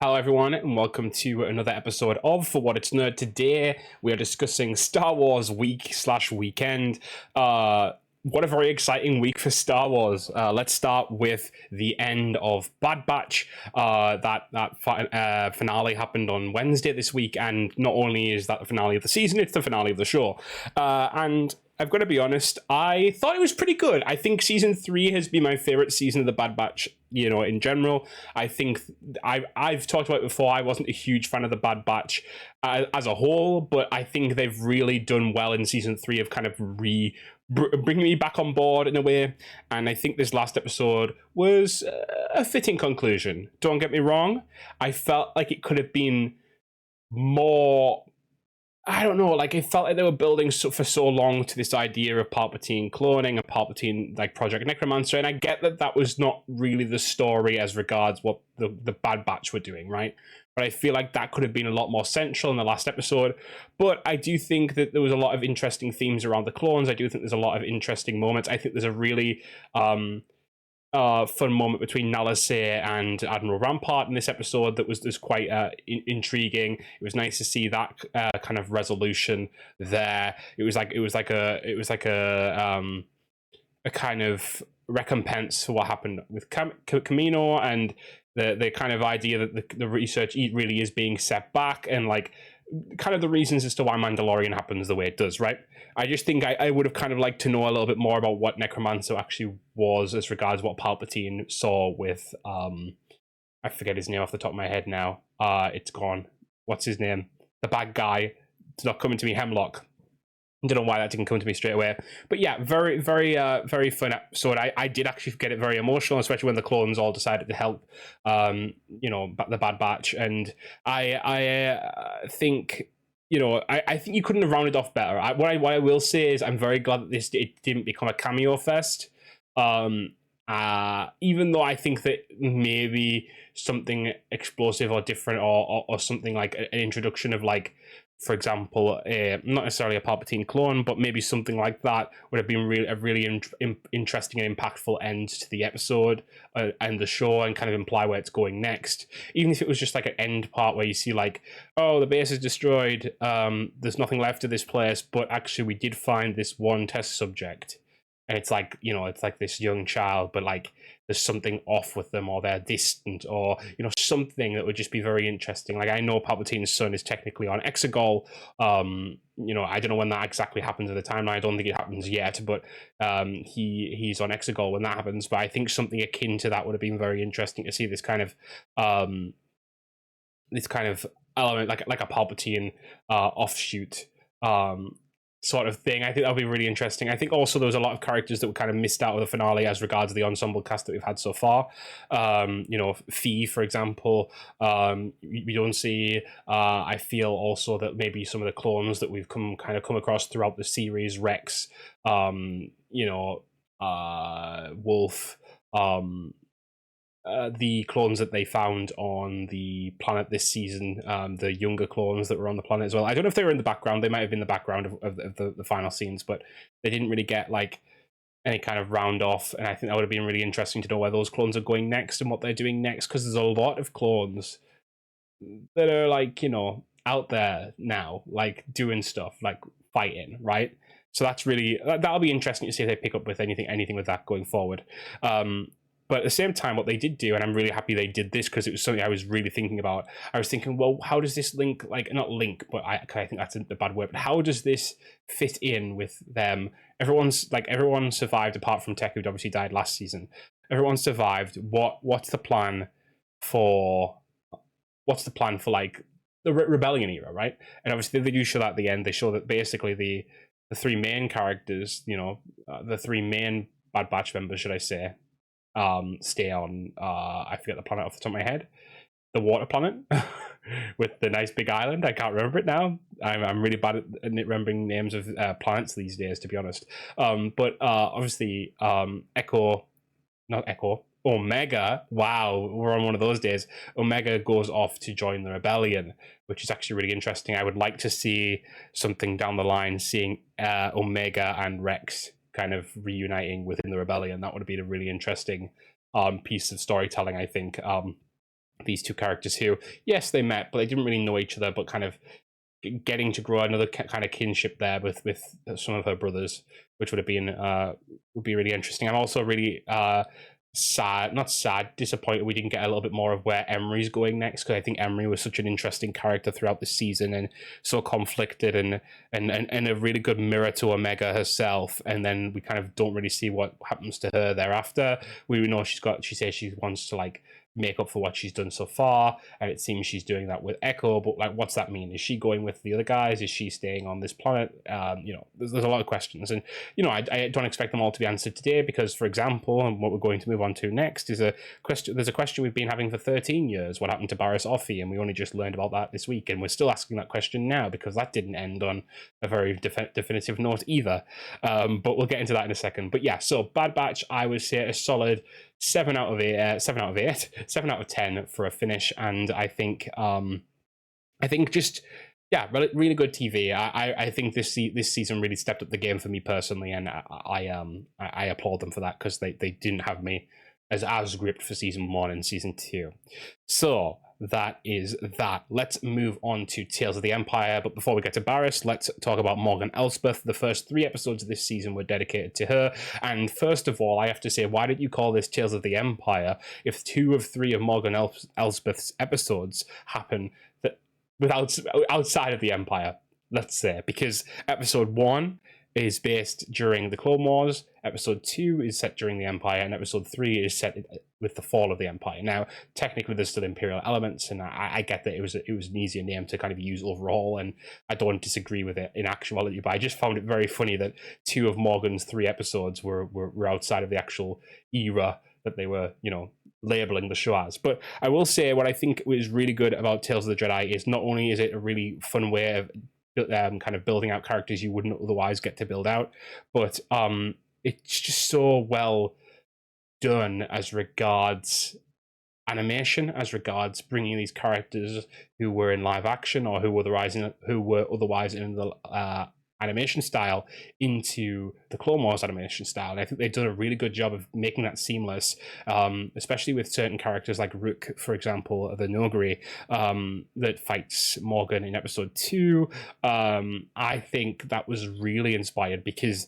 Hello, everyone, and welcome to another episode of For What It's Nerd. Today, we are discussing Star Wars week/weekend. What a very exciting week for Star Wars. Let's start with the end of Bad Batch. That finale happened on Wednesday this week, and not only is that the finale of the season, it's the finale of the show. And I've got to be honest, I thought it was pretty good. I think season 3 has been my favorite season of the Bad Batch, in general. I think I've talked about it before. I wasn't a huge fan of the Bad Batch as a whole, but I think they've really done well in season 3 of kind of bringing me back on board in a way. And I think this last episode was a fitting conclusion. Don't get me wrong. I felt like it could have been more. I don't know, like it felt like they were building for so long to this idea of Palpatine cloning and Palpatine like Project Necromancer, and I get that that was not really the story as regards what the Bad Batch were doing, right? But I feel like that could have been a lot more central in the last episode. But I do think that there was a lot of interesting themes around the clones. I do think there's a lot of interesting moments. I think there's a really fun moment between Nalase and Admiral Rampart in this episode that was quite intriguing. It was nice to see that kind of resolution there. It was like a kind of recompense for what happened with Camino, and the kind of idea that the research really is being set back, and like kind of the reasons as to why Mandalorian happens the way it does, right? I just think I would have kind of liked to know a little bit more about what Necromancer actually was as regards what Palpatine saw with I forget his name off the top of my head now. It's gone. What's his name? The bad guy. It's not coming to me. Hemlock. I don't know why that didn't come to me straight away. But yeah, very fun episode. I did actually get it very emotional, especially when the clones all decided to help, the Bad Batch. And I think, I think you couldn't have rounded off better. What I will say is I'm very glad that it didn't become a cameo fest. Even though I think that maybe something explosive or different or something like an introduction of, like, for example, not necessarily a Palpatine clone, but maybe something like that would have been a really interesting and impactful end to the episode and the show, and kind of imply where it's going next. Even if it was just like an end part where you see like, oh, the base is destroyed, there's nothing left of this place, but actually we did find this one test subject. And it's like, it's like this young child, but like there's something off with them, or they're distant, or, something that would just be very interesting. Like, I know Palpatine's son is technically on Exegol. I don't know when that exactly happens at the timeline. I don't think it happens yet, but he's on Exegol when that happens. But I think something akin to that would have been very interesting to see, this kind of element, like a Palpatine offshoot. Sort of thing. I think that'll be really interesting. I think also there was a lot of characters that were kind of missed out of the finale as regards the ensemble cast that we've had so far. Fee, for example, we don't see. I feel also that maybe some of the clones that we've come across throughout the series, Rex, Wolf, the clones that they found on the planet this season, the younger clones that were on the planet as well. I don't know if they were in the background. They might have been the background of the final scenes, but they didn't really get like any kind of round off. And I think that would have been really interesting to know where those clones are going next and what they're doing next, because there's a lot of clones that are like, out there now, like doing stuff, like fighting, right? So that's really, that'll be interesting to see if they pick up with anything with that going forward. But at the same time, what they did do, and I'm really happy they did this, because it was something I was really thinking about. I was thinking, well, how does this link, like, not link, but I think that's a bad word, but how does this fit in with them? Everyone survived apart from Tech, who'd obviously died last season. Everyone survived. What's the plan for like the rebellion era, right? And obviously they do show that at the end. They show that basically the three main characters, the three main Bad Batch members, should I say, stay on, I forget the planet off the top of my head, the water planet with the nice big island. I can't remember it now. I'm really bad at remembering names of planets these days, to be honest. But obviously, Omega, wow, we're on one of those days. Omega goes off to join the rebellion, which is actually really interesting. I would like to see something down the line, seeing Omega and Rex kind of reuniting within the rebellion. That would have been a really interesting piece of storytelling, I think. these two characters who, yes, they met, but they didn't really know each other, but kind of getting to grow another kind of kinship there with some of her brothers, which would have been would be really interesting. I'm also really not sad, disappointed we didn't get a little bit more of where Emery's going next, because I think Emery was such an interesting character throughout the season and so conflicted and a really good mirror to Omega herself. And then we kind of don't really see what happens to her thereafter. We know she says she wants to like make up for what she's done so far, and it seems she's doing that with Echo, but like what's that mean? Is she going with the other guys? Is she staying on this planet? There's a lot of questions, and I don't expect them all to be answered today, because, for example, and what we're going to move on to next is there's a question we've been having for 13 years: what happened to Barriss Offee? And we only just learned about that this week, and we're still asking that question now, because that didn't end on a very definitive note either. But we'll get into that in a second. But yeah, so Bad Batch, I would say a solid 7 out of 8, 7 out of 8, 7 out of 10 for a finish. And I think just, yeah, really good TV. I think this season really stepped up the game for me personally, and I applaud them for that, because they didn't have me as gripped for season 1 and season 2. So that is that. Let's move on to Tales of the Empire. But before we get to Barriss, let's talk about Morgan Elsbeth. The first 3 episodes of this season were dedicated to her. And first of all, I have to say, why did you call this Tales of the Empire if 2 of 3 of Morgan Elsbeth's episodes happen outside of the Empire? Let's say, because episode 1 is based during the Clone Wars, episode 2 is set during the Empire, and episode 3 is set with the fall of the Empire. Now, technically, there's still Imperial elements, and I get that it was an easier name to kind of use overall, and I don't disagree with it in actuality, but I just found it very funny that 2 of Morgan's 3 episodes were outside of the actual era that they were, labeling the show as. But I will say, what I think was really good about Tales of the Jedi is not only is it a really fun way of kind of building out characters you wouldn't otherwise get to build out, but it's just so well done as regards animation, as regards bringing these characters who were in live action or who were otherwise in the animation style into the Clone Wars animation style. And I think they've done a really good job of making that seamless, especially with certain characters like Rook, for example, the Nogri, that fights Morgan in episode 2. I think that was really inspired, because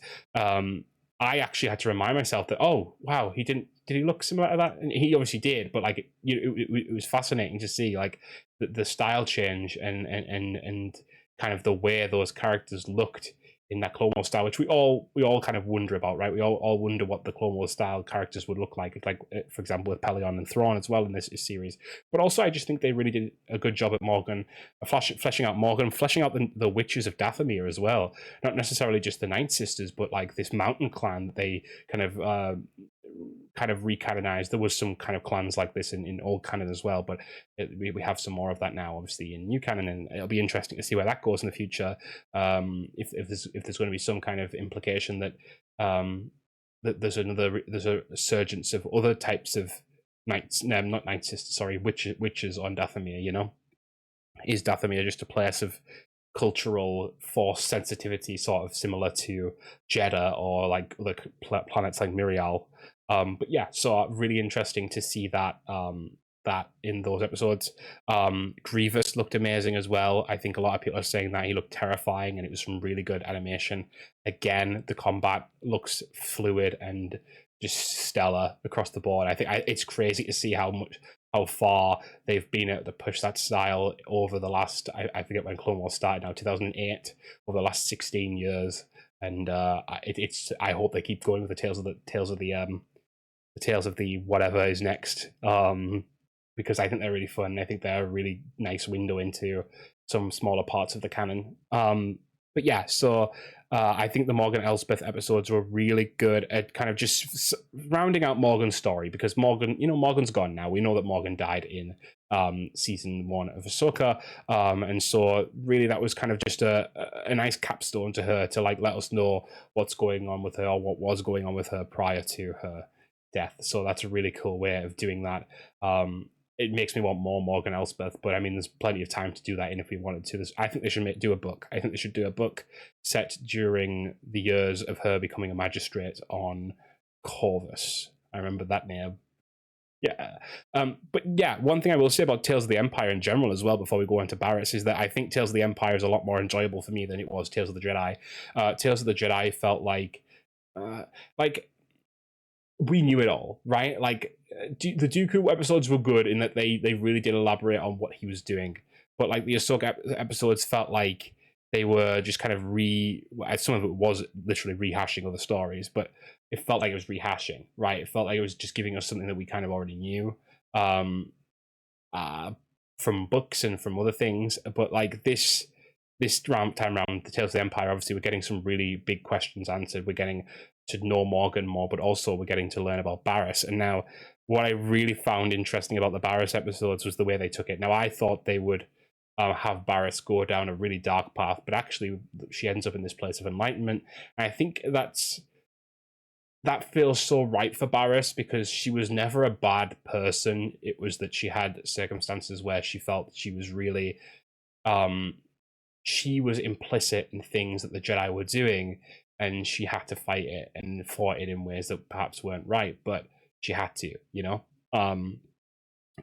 I actually had to remind myself that, oh, wow, did he look similar to that? And he obviously did, but like it was fascinating to see like the style change and kind of the way those characters looked in that Clone Wars style, which we all kind of wonder about, right? We all wonder what the Clone Wars style characters would look like, for example, with Pelion and Thrawn as well in this series. But also, I just think they really did a good job at Morgan, fleshing out the witches of Dathomir as well. Not necessarily just the Night Sisters, but like this mountain clan that they kind of recanonized. There was some kind of clans like this in old canon as well, but we have some more of that now, obviously, in new canon, and it'll be interesting to see where that goes in the future. If there's going to be some kind of implication that that there's a resurgence of other types of not Night Sisters, sorry, witches on Dathomir. Is Dathomir just a place of cultural force sensitivity, sort of similar to Jeddah or like other planets like Mirial? But yeah, so really interesting to see that in those episodes. Grievous looked amazing as well. I think a lot of people are saying that he looked terrifying, and it was some really good animation. Again, the combat looks fluid and just stellar across the board. I think it's crazy to see how far they've been able to push that style over the last, I forget when Clone Wars started now, 2008, over the last 16 years. And I hope they keep going with the tales of the whatever is next, because I think they're really fun. I think they're a really nice window into some smaller parts of the canon. But yeah, so I think the Morgan Elsbeth episodes were really good at kind of just rounding out Morgan's story, because Morgan's gone now. We know that Morgan died in season 1 of Ahsoka, and so really that was kind of just a nice capstone to her, to like let us know what's going on with her, or what was going on with her prior to her death. So that's a really cool way of doing that. It makes me want more Morgan Elsbeth, but I mean, there's plenty of time to do that in if we wanted to. I think they should do a book. I think they should do a book set during the years of her becoming a magistrate on Corvus. I remember that name Yeah. But yeah, one thing I will say about Tales of the Empire in general as well, before we go into Barris, is that I think Tales of the Empire is a lot more enjoyable for me than it was Tales of the Jedi. Tales of the Jedi felt uh, like we knew it all, right? Like the Dooku episodes were good in that they really did elaborate on what he was doing, but like the Ahsoka episodes felt like they were just kind of some of it was literally rehashing other stories, but it felt like it was rehashing, right? It felt like it was just giving us something that we kind of already knew. Um, uh, from books and from other things. But like this time around, the Tales of the Empire, obviously, we're getting some really big questions answered. We're getting to know Morgan more, but also we're getting to learn about Barriss. And now, what I really found interesting about the Barriss episodes was the way they took it. Now, I thought they would have Barriss go down a really dark path, but actually, she ends up in this place of enlightenment. And I think that feels so right for Barriss because she was never a bad person. It was that she had circumstances where she felt she was really um she was implicit in things that the Jedi were doing, and she had to fight it and fought it in ways that perhaps weren't right, but she had to, you know. Um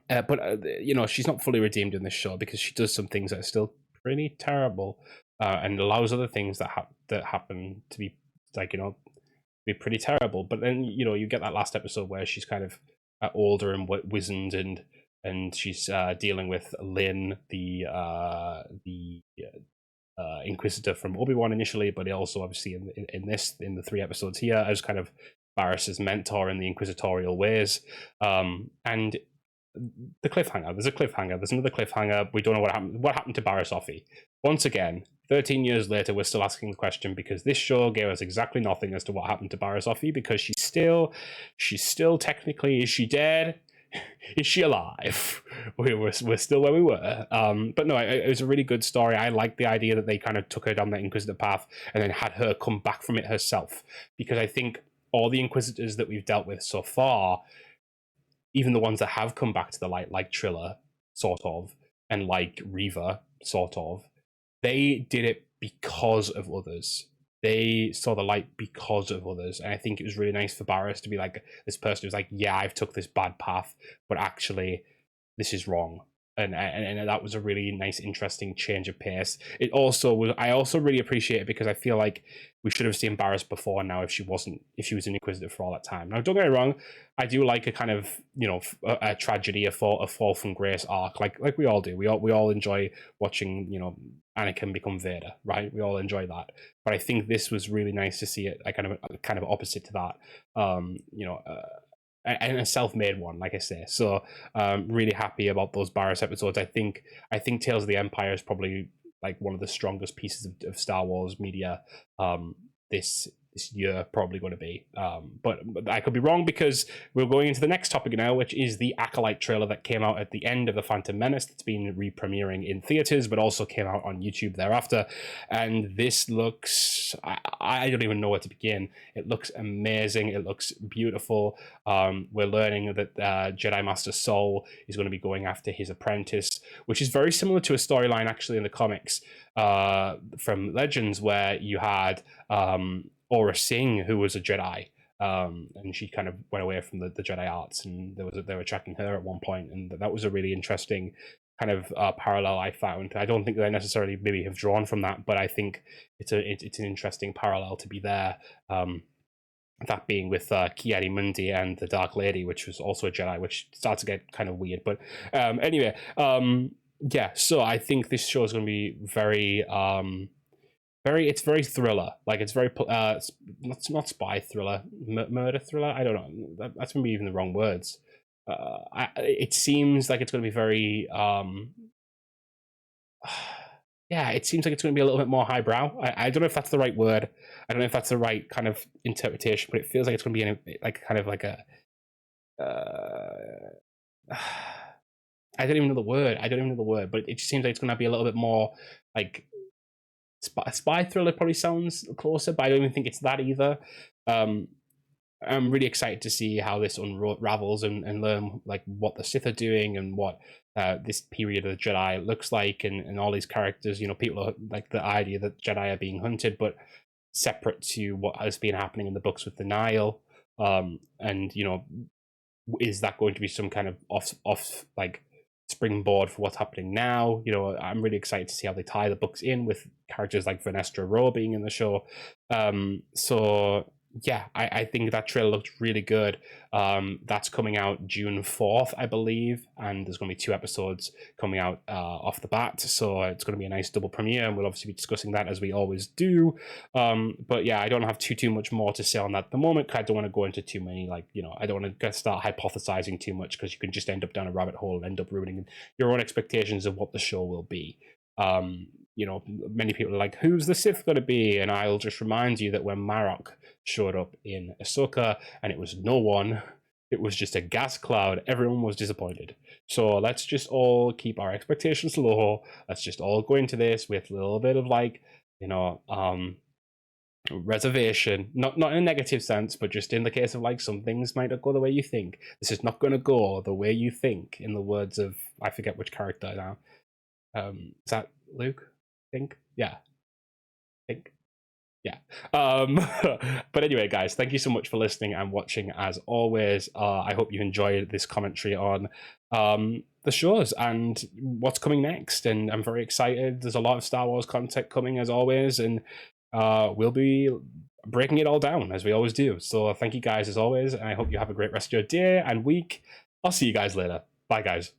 but you know, she's not fully redeemed in this show because she does some things that are still pretty terrible, and allows other things that happen to be like, you know, be pretty terrible. But then, you know, you get that last episode where she's kind of older and wizened, and she's dealing with Lynn, the Inquisitor from Obi-Wan initially, but also obviously in the 3 episodes here as kind of Barriss's mentor in the inquisitorial ways. And the cliffhanger. There's a cliffhanger. There's another cliffhanger. We don't know what happened. What happened to Barriss Offee? Once again, 13 years later, we're still asking the question because this show gave us exactly nothing as to what happened to Barriss Offee because she's still technically, is she dead? Is she alive? We're still where we were. But no, it was a really good story. I like the idea that they kind of took her down that Inquisitor path and then had her come back from it herself, because I think all the Inquisitors that we've dealt with so far, even the ones that have come back to the light, like Trilla, sort of, and like Reva, sort of, they did it because of others. They saw the light because of others. And I think it was really nice for Barriss to be like this person who's like, yeah, I've took this bad path, but actually this is wrong. And that was a really nice, interesting change of pace. It also was. I also really appreciate it because I feel like we should have seen Barriss before now if she was an Inquisitor for all that time. Now, don't get me wrong, I do like a kind of, you know, a tragedy, a fall from grace arc, like we all do. We all enjoy watching, you know, Anakin become Vader, right? We all enjoy that. But I think this was really nice to see it, like kind of opposite to that. You know. And a self-made one, like I say. So really happy about those Barriss episodes. I think Tales of the Empire is probably like one of the strongest pieces of Star Wars media this year, probably going to be. But I could be wrong because we're going into the next topic now, which is the Acolyte trailer that came out at the end of The Phantom Menace. That's been re-premiering in theaters, but also came out on YouTube thereafter. And this looks, I don't even know where to begin. It looks amazing. It looks beautiful. We're learning that Jedi Master Soul is going to be going after his apprentice, which is very similar to a storyline actually in the comics from Legends, where you had Aura Singh, who was a Jedi, and she kind of went away from the Jedi arts, and they were tracking her at one point, and that was a really interesting kind of parallel I found. I don't think they necessarily maybe have drawn from that, but I think it's an interesting parallel to be there. That being with Ki-Adi-Mundi and the Dark Lady, which was also a Jedi, which starts to get kind of weird. But anyway, yeah. So I think this show is going to be it's very thriller. Like it's very it's not spy thriller, murder thriller. I don't know. That's maybe even the wrong words. It seems like it's going to be very yeah, it seems like it's going to be a little bit more highbrow. I don't know if that's the right word. I don't know if that's the right kind of interpretation, but it feels like it's going to be in like kind of like a. I don't even know the word. But it just seems like it's going to be a little bit more like spy thriller. Probably sounds closer, but I don't even think it's that either. I'm really excited to see how this unravels and learn like what the Sith are doing and what this period of the Jedi looks like, and all these characters. You know, people are, like the idea that Jedi are being hunted, but separate to what has been happening in the books with the Nile. And you know, is that going to be some kind of off like springboard for what's happening now? You know, I'm really excited to see how they tie the books in with characters like Vanestra Rowe being in the show. So yeah, I think that trailer looks really good. That's coming out June 4th, I believe, and there's going to be 2 episodes coming out off the bat, so it's going to be a nice double premiere, and we'll obviously be discussing that as we always do. But yeah, I don't have too much more to say on that at the moment, because I don't want to go into too many, like, you know, I don't want to start hypothesizing too much, because you can just end up down a rabbit hole and end up ruining your own expectations of what the show will be. You know, many people are like, who's the Sith going to be? And I'll just remind you that when Marok showed up in Ahsoka and it was no one, it was just a gas cloud, everyone was disappointed. So let's just all keep our expectations low. Let's just all go into this with a little bit of, like, you know, reservation, not in a negative sense, but just in the case of, like, some things might not go the way you think. This is not going to go the way you think, in the words of, I forget which character now. Is that Luke? Think? Yeah. Think. Yeah. But anyway, guys, thank you so much for listening and watching as always. I hope you enjoyed this commentary on the shows and what's coming next. And I'm very excited. There's a lot of Star Wars content coming as always, and we'll be breaking it all down as we always do. So thank you guys as always, and I hope you have a great rest of your day and week. I'll see you guys later. Bye, guys.